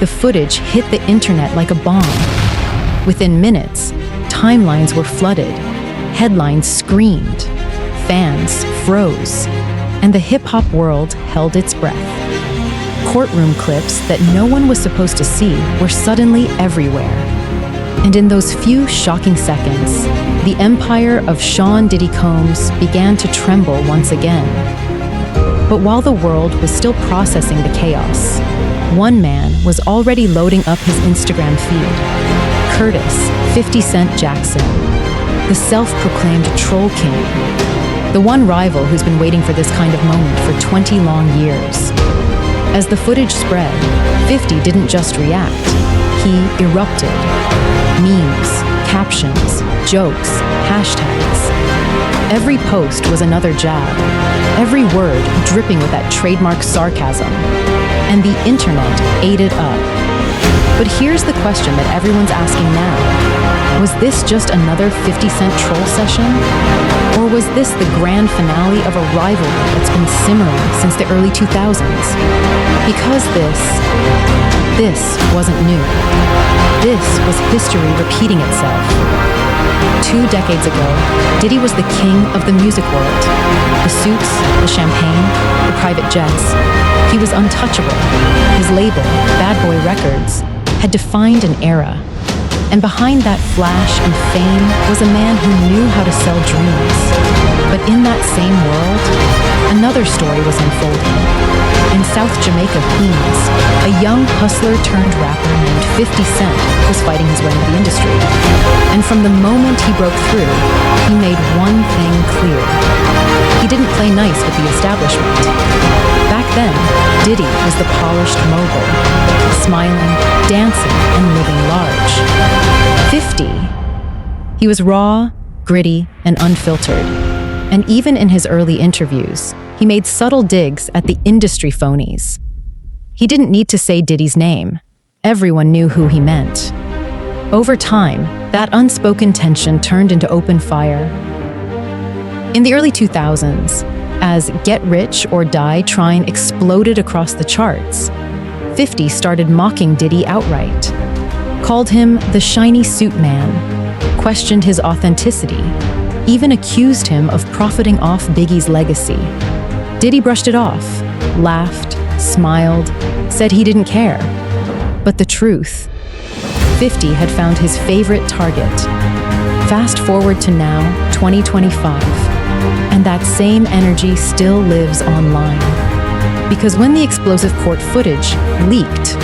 The footage hit the internet like a bomb. Within minutes, timelines were flooded, headlines screamed, fans froze, and the hip-hop world held its breath. Courtroom clips that no one was supposed to see were suddenly everywhere. And in those few shocking seconds, the empire of Sean Diddy Combs began to tremble once again. But while the world was still processing the chaos, one man was already loading up his Instagram feed. Curtis, 50 Cent Jackson, the self-proclaimed troll king, the one rival who's been waiting for this kind of moment for 20 long years. As the footage spread, 50 didn't just react, he erupted. Memes, captions, jokes, hashtags. Every post was another jab, every word dripping with that trademark sarcasm. And the internet ate it up. But here's the question that everyone's asking now. Was this just another 50 Cent troll session? Or was this the grand finale of a rivalry that's been simmering since the early 2000s? Because this wasn't new. This was history repeating itself. 2 decades ago, Diddy was the king of the music world. The suits, the champagne, the private jets. He was untouchable. His label, Bad Boy Records, had defined an era. And behind that flash and fame was a man who knew how to sell dreams. But in that same world, another story was unfolding. In South Jamaica, Queens, a young hustler-turned-rapper named 50 Cent was fighting his way into the industry. And from the moment he broke through, he made one thing clear. He didn't play nice with the establishment. Back then, Diddy was the polished mogul, smiling, dancing, and living large. 50. He was raw, gritty, and unfiltered. And even in his early interviews, he made subtle digs at the industry phonies. He didn't need to say Diddy's name. Everyone knew who he meant. Over time, that unspoken tension turned into open fire. In the early 2000s, as Get Rich or Die Trying exploded across the charts, 50 started mocking Diddy outright, called him the shiny suit man, questioned his authenticity, even accused him of profiting off Biggie's legacy. Diddy brushed it off, laughed, smiled, said he didn't care. But the truth, 50 had found his favorite target. Fast forward to now, 2025, and that same energy still lives online. Because when the explosive court footage leaked,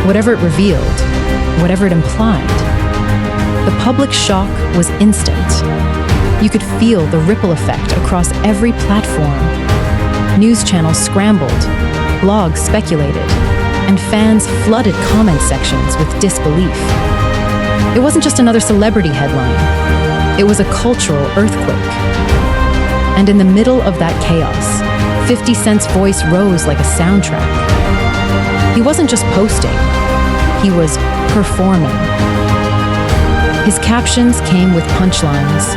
whatever it revealed, whatever it implied, the public shock was instant. You could feel the ripple effect across every platform. News channels scrambled, blogs speculated, and fans flooded comment sections with disbelief. It wasn't just another celebrity headline. It was a cultural earthquake. And in the middle of that chaos, 50 Cent's voice rose like a soundtrack. He wasn't just posting, he was performing. His captions came with punchlines.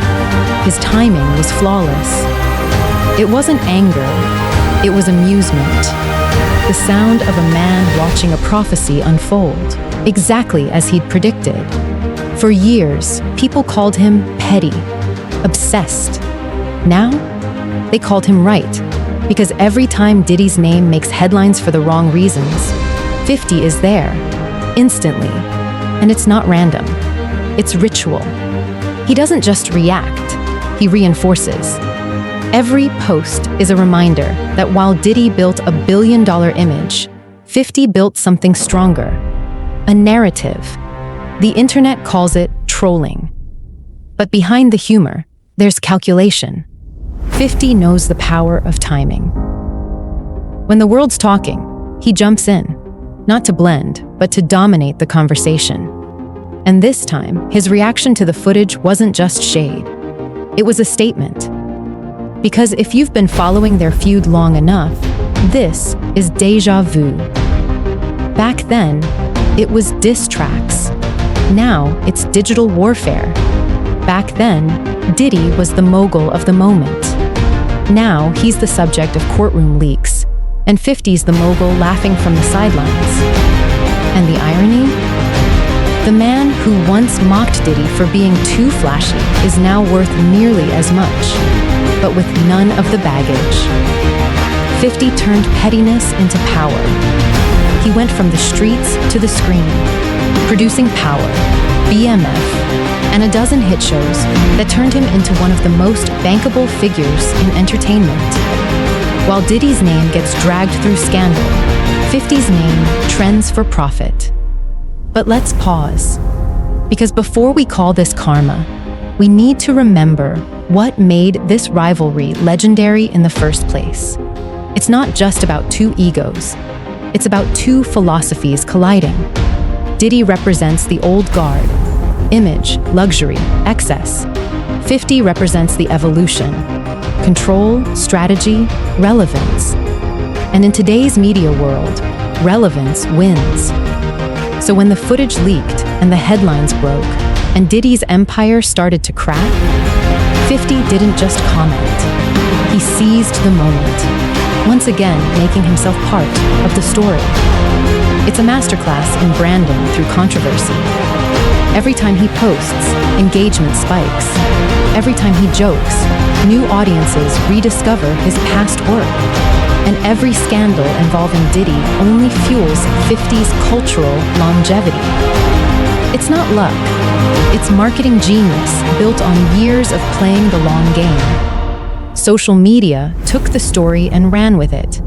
His timing was flawless. It wasn't anger, it was amusement. The sound of a man watching a prophecy unfold, exactly as he'd predicted. For years, people called him petty, obsessed. Now, they called him right, because every time Diddy's name makes headlines for the wrong reasons, 50 is there, instantly. And it's not random. It's ritual. He doesn't just react, he reinforces. Every post is a reminder that while Diddy built a billion-dollar image, 50 built something stronger, a narrative. The internet calls it trolling. But behind the humor, there's calculation. 50 knows the power of timing. When the world's talking, he jumps in, not to blend, but to dominate the conversation. And this time, his reaction to the footage wasn't just shade. It was a statement. Because if you've been following their feud long enough, this is déjà vu. Back then, it was diss tracks. Now, it's digital warfare. Back then, Diddy was the mogul of the moment. Now, he's the subject of courtroom leaks, and 50's the mogul laughing from the sidelines. And the irony? The man who once mocked Diddy for being too flashy is now worth nearly as much, but with none of the baggage. 50 turned pettiness into power. He went from the streets to the screen, producing Power, BMF, and a dozen hit shows that turned him into one of the most bankable figures in entertainment. While Diddy's name gets dragged through scandal, 50's name trends for profit. But let's pause, because before we call this karma, we need to remember what made this rivalry legendary in the first place. It's not just about two egos, it's about two philosophies colliding. Diddy represents the old guard, image, luxury, excess. 50 represents the evolution, control, strategy, relevance. And in today's media world, relevance wins. So when the footage leaked and the headlines broke, and Diddy's empire started to crack, 50 didn't just comment. He seized the moment, once again making himself part of the story. It's a masterclass in branding through controversy. Every time he posts, engagement spikes. Every time he jokes, new audiences rediscover his past work. And every scandal involving Diddy only fuels 50's cultural longevity. It's not luck. It's marketing genius built on years of playing the long game. Social media took the story and ran with it.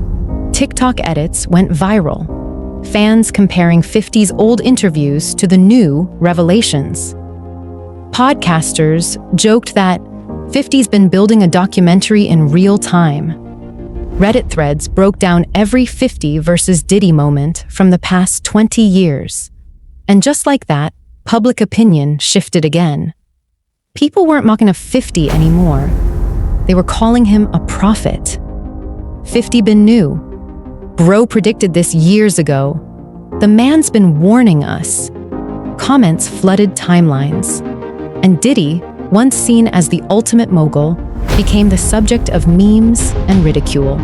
TikTok edits went viral. Fans comparing 50's old interviews to the new revelations. Podcasters joked that 50's been building a documentary in real time. Reddit threads broke down every 50 versus Diddy moment from the past 20 years. And just like that, public opinion shifted again. People weren't mocking a 50 anymore. They were calling him a prophet. 50 been new. Bro predicted this years ago. The man's been warning us. Comments flooded timelines. And Diddy, once seen as the ultimate mogul, became the subject of memes and ridicule.